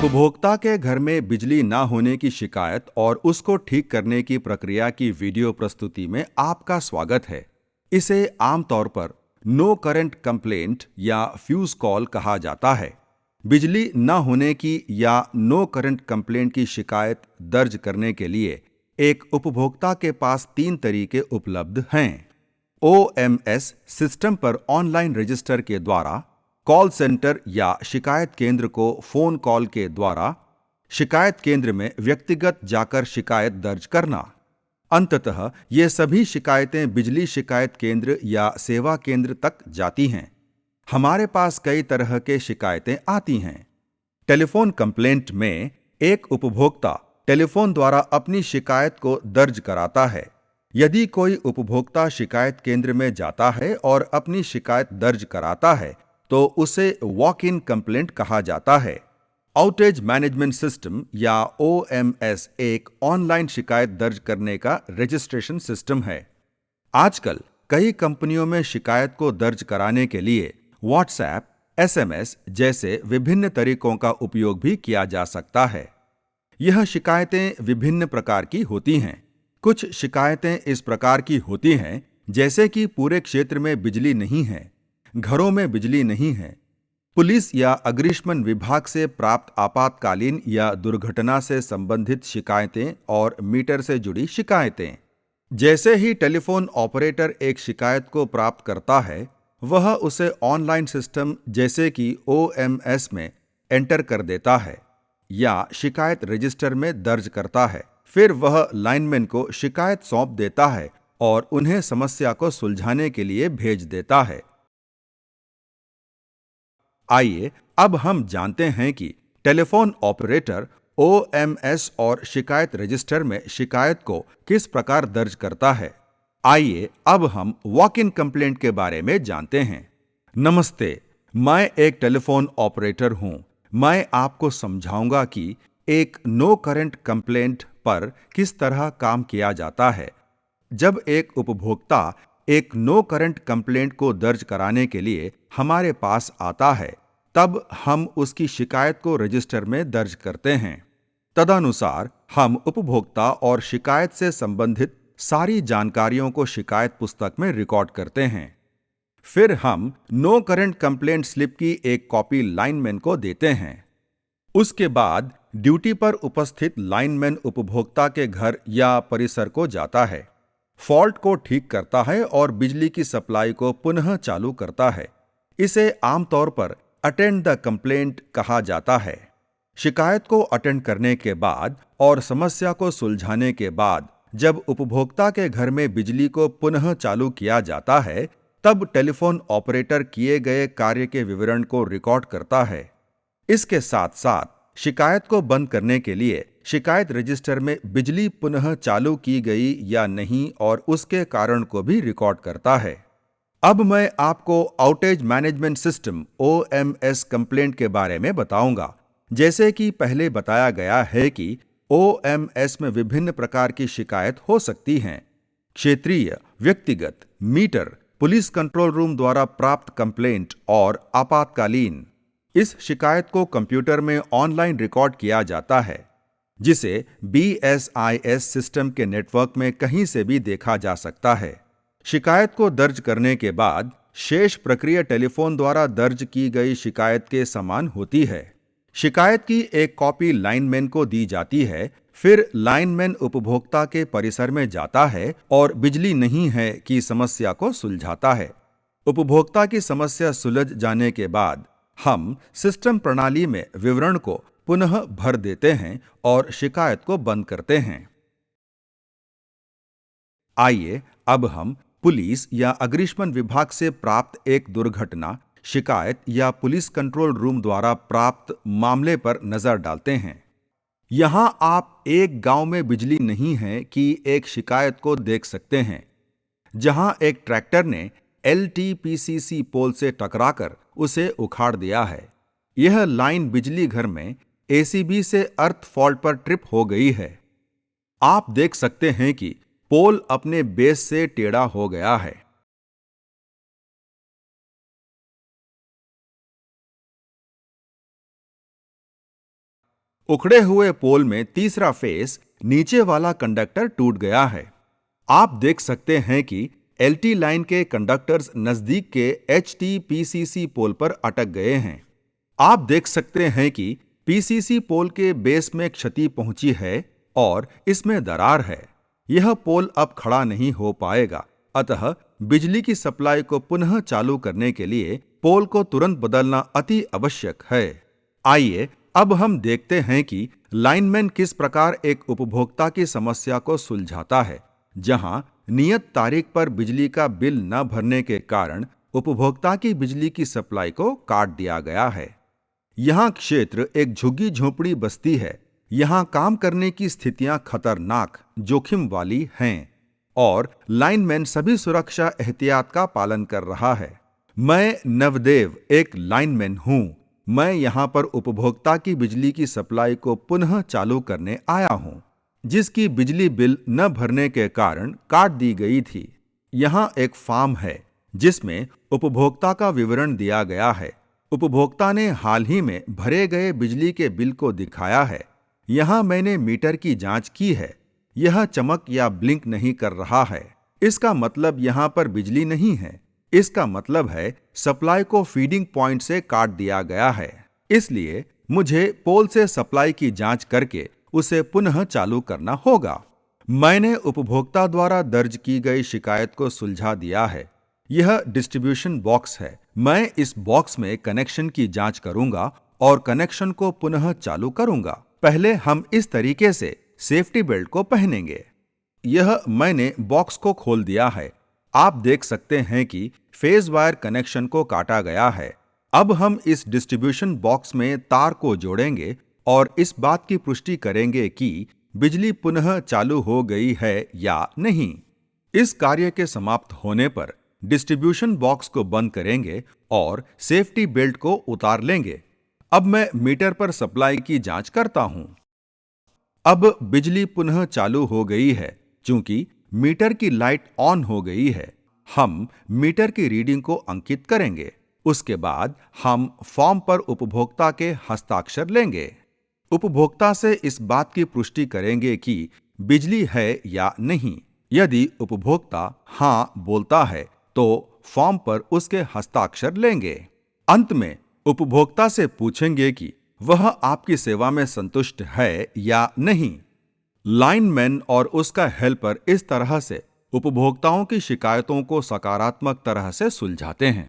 उपभोक्ता के घर में बिजली ना होने की शिकायत और उसको ठीक करने की प्रक्रिया की वीडियो प्रस्तुति में आपका स्वागत है। इसे आमतौर पर नो करंट कंप्लेंट या फ्यूज कॉल कहा जाता है। बिजली न होने की या नो करंट कंप्लेंट की शिकायत दर्ज करने के लिए एक उपभोक्ता के पास 3 तरीके उपलब्ध हैं। ओएमएस सिस्टम पर ऑनलाइन रजिस्टर के द्वारा, कॉल सेंटर या शिकायत केंद्र को फोन कॉल के द्वारा, शिकायत केंद्र में व्यक्तिगत जाकर शिकायत दर्ज करना। अंततः ये सभी शिकायतें बिजली शिकायत केंद्र या सेवा केंद्र तक जाती हैं। हमारे पास कई तरह के शिकायतें आती हैं। टेलीफोन कंप्लेंट में एक उपभोक्ता टेलीफोन द्वारा अपनी शिकायत को दर्ज कराता है। यदि कोई उपभोक्ता शिकायत केंद्र में जाता है और अपनी शिकायत दर्ज कराता है तो उसे वॉक इन कंप्लेंट कहा जाता है। आउटेज मैनेजमेंट सिस्टम या ओएमएस एक ऑनलाइन शिकायत दर्ज करने का रजिस्ट्रेशन सिस्टम है। आजकल कई कंपनियों में शिकायत को दर्ज कराने के लिए व्हाट्सएप, एसएमएस जैसे विभिन्न तरीकों का उपयोग भी किया जा सकता है। यह शिकायतें विभिन्न प्रकार की होती हैं। कुछ शिकायतें इस प्रकार की होती हैं जैसे कि पूरे क्षेत्र में बिजली नहीं है, घरों में बिजली नहीं है, पुलिस या अग्निशमन विभाग से प्राप्त आपातकालीन या दुर्घटना से संबंधित शिकायतें और मीटर से जुड़ी शिकायतें। जैसे ही टेलीफोन ऑपरेटर एक शिकायत को प्राप्त करता है, वह उसे ऑनलाइन सिस्टम जैसे कि ओएमएस में एंटर कर देता है या शिकायत रजिस्टर में दर्ज करता है। फिर वह लाइनमैन को शिकायत सौंप देता है और उन्हें समस्या को सुलझाने के लिए भेज देता है। आइए अब हम जानते हैं कि टेलीफोन ऑपरेटर ओएमएस और शिकायत रजिस्टर में शिकायत को किस प्रकार दर्ज करता है। आइए अब हम वॉक इन कंप्लेंट के बारे में जानते हैं। नमस्ते, मैं एक टेलीफोन ऑपरेटर हूं। मैं आपको समझाऊंगा कि एक नो करंट कंप्लेंट पर किस तरह काम किया जाता है। जब एक उपभोक्ता एक नो करंट कंप्लेंट को दर्ज कराने के लिए हमारे पास आता है, तब हम उसकी शिकायत को रजिस्टर में दर्ज करते हैं। तदनुसार हम उपभोक्ता और शिकायत से संबंधित सारी जानकारियों को शिकायत पुस्तक में रिकॉर्ड करते हैं। फिर हम नो करंट कंप्लेंट स्लिप की एक कॉपी लाइनमैन को देते हैं। उसके बाद ड्यूटी पर उपस्थित लाइनमैन उपभोक्ता के घर या परिसर को जाता है, फॉल्ट को ठीक करता है और बिजली की सप्लाई को पुनः चालू करता है। इसे आमतौर पर अटेंड द कंप्लेंट कहा जाता है। शिकायत को अटेंड करने के बाद और समस्या को सुलझाने के बाद जब उपभोक्ता के घर में बिजली को पुनः चालू किया जाता है, तब टेलीफोन ऑपरेटर किए गए कार्य के विवरण को रिकॉर्ड करता है। इसके साथ साथ शिकायत को बंद करने के लिए शिकायत रजिस्टर में बिजली पुनः चालू की गई या नहीं और उसके कारण को भी रिकॉर्ड करता है। अब मैं आपको outage management system OMS complaint के बारे में बताऊंगा। जैसे कि पहले बताया गया है कि ओएमएस में विभिन्न प्रकार की शिकायत हो सकती हैं। क्षेत्रीय, व्यक्तिगत, मीटर, पुलिस कंट्रोल रूम द्वारा प्राप्त कंप्लेंट और आपातकालीन। इस शिकायत को कंप्यूटर में ऑनलाइन रिकॉर्ड किया जाता है, जिसे बीएसआईएस सिस्टम के नेटवर्क में कहीं से भी देखा जा सकता है। शिकायत को दर्ज करने के बाद शेष प्रक्रिया टेलीफोन द्वारा दर्ज की गई शिकायत के समान होती है। शिकायत की एक कॉपी लाइनमैन को दी जाती है। फिर लाइनमैन उपभोक्ता के परिसर में जाता है और बिजली नहीं है की समस्या को सुलझाता है। उपभोक्ता की समस्या सुलझ जाने के बाद हम सिस्टम प्रणाली में विवरण को पुनः भर देते हैं और शिकायत को बंद करते हैं। आइए अब हम पुलिस या अग्निशमन विभाग से प्राप्त एक दुर्घटना, शिकायत या पुलिस कंट्रोल रूम द्वारा प्राप्त मामले पर नजर डालते हैं। यहां आप एक गांव में बिजली नहीं है कि एक शिकायत को देख सकते हैं, जहां एक ट्रैक्टर ने एलटीपीसीसी पोल से टकराकर उसे उखाड़ दिया है। यह लाइन बिजली घर में एसीबी से अर्थ फॉल्ट पर ट्रिप हो गई है। आप देख सकते हैं कि पोल अपने बेस से टेढ़ा हो गया है। उखड़े हुए पोल में तीसरा फेस नीचे वाला कंडक्टर टूट गया है। आप देख सकते हैं कि एलटी लाइन के कंडक्टर्स नजदीक के एचटी-पीसीसी पोल पर अटक गए हैं। आप देख सकते हैं कि पीसीसी पोल के बेस में क्षति पहुंची है और इसमें दरार है। यह पोल अब खड़ा नहीं हो पाएगा, अतः बिजली की सप्लाई को पुनः चालू करने के लिए पोल को तुरंत बदलना अति आवश्यक है। आइए अब हम देखते हैं कि लाइनमैन किस प्रकार एक उपभोक्ता की समस्या को सुलझाता है, जहां नियत तारीख पर बिजली का बिल न भरने के कारण उपभोक्ता की बिजली की सप्लाई को काट दिया गया है। यहां क्षेत्र एक झुग्गी झोपड़ी बस्ती है। यहां काम करने की स्थितियां खतरनाक, जोखिम वाली हैं और लाइनमैन सभी सुरक्षा एहतियात का पालन कर रहा है। मैं नवदेव एक लाइनमैन हूं। मैं यहां पर उपभोक्ता की बिजली की सप्लाई को पुनः चालू करने आया हूं, जिसकी बिजली बिल न भरने के कारण काट दी गई थी। यहां एक फॉर्म है जिसमें उपभोक्ता का विवरण दिया गया है। उपभोक्ता ने हाल ही में भरे गए बिजली के बिल को दिखाया है। यहां मैंने मीटर की जांच की है। यह चमक या ब्लिंक नहीं कर रहा है। इसका मतलब यहां पर बिजली नहीं है। इसका मतलब है सप्लाई को फीडिंग पॉइंट से काट दिया गया है। इसलिए मुझे पोल से सप्लाई की जांच करके उसे पुनः चालू करना होगा। मैंने उपभोक्ता द्वारा दर्ज की गई शिकायत को सुलझा दिया है। यह डिस्ट्रीब्यूशन बॉक्स है। मैं इस बॉक्स में कनेक्शन की जांच करूंगा और कनेक्शन को पुनः चालू करूंगा। पहले हम इस तरीके से सेफ्टी बेल्ट को पहनेंगे। यह मैंने बॉक्स को खोल दिया है। आप देख सकते हैं कि फेज वायर कनेक्शन को काटा गया है। अब हम इस डिस्ट्रीब्यूशन बॉक्स में तार को जोड़ेंगे और इस बात की पुष्टि करेंगे कि बिजली पुनः चालू हो गई है या नहीं। इस कार्य के समाप्त होने पर डिस्ट्रीब्यूशन बॉक्स को बंद करेंगे और सेफ्टी बेल्ट को उतार लेंगे। अब मैं मीटर पर सप्लाई की जांच करता हूं। अब बिजली पुनः चालू हो गई है। चूंकि मीटर की लाइट ऑन हो गई है, हम मीटर की रीडिंग को अंकित करेंगे। उसके बाद हम फॉर्म पर उपभोक्ता के हस्ताक्षर लेंगे। उपभोक्ता से इस बात की पुष्टि करेंगे कि बिजली है या नहीं। यदि उपभोक्ता हां बोलता है तो फॉर्म पर उसके हस्ताक्षर लेंगे। अंत में उपभोक्ता से पूछेंगे कि वह आपकी सेवा में संतुष्ट है या नहीं। लाइनमैन और उसका हेल्पर इस तरह से उपभोक्ताओं की शिकायतों को सकारात्मक तरह से सुलझाते हैं।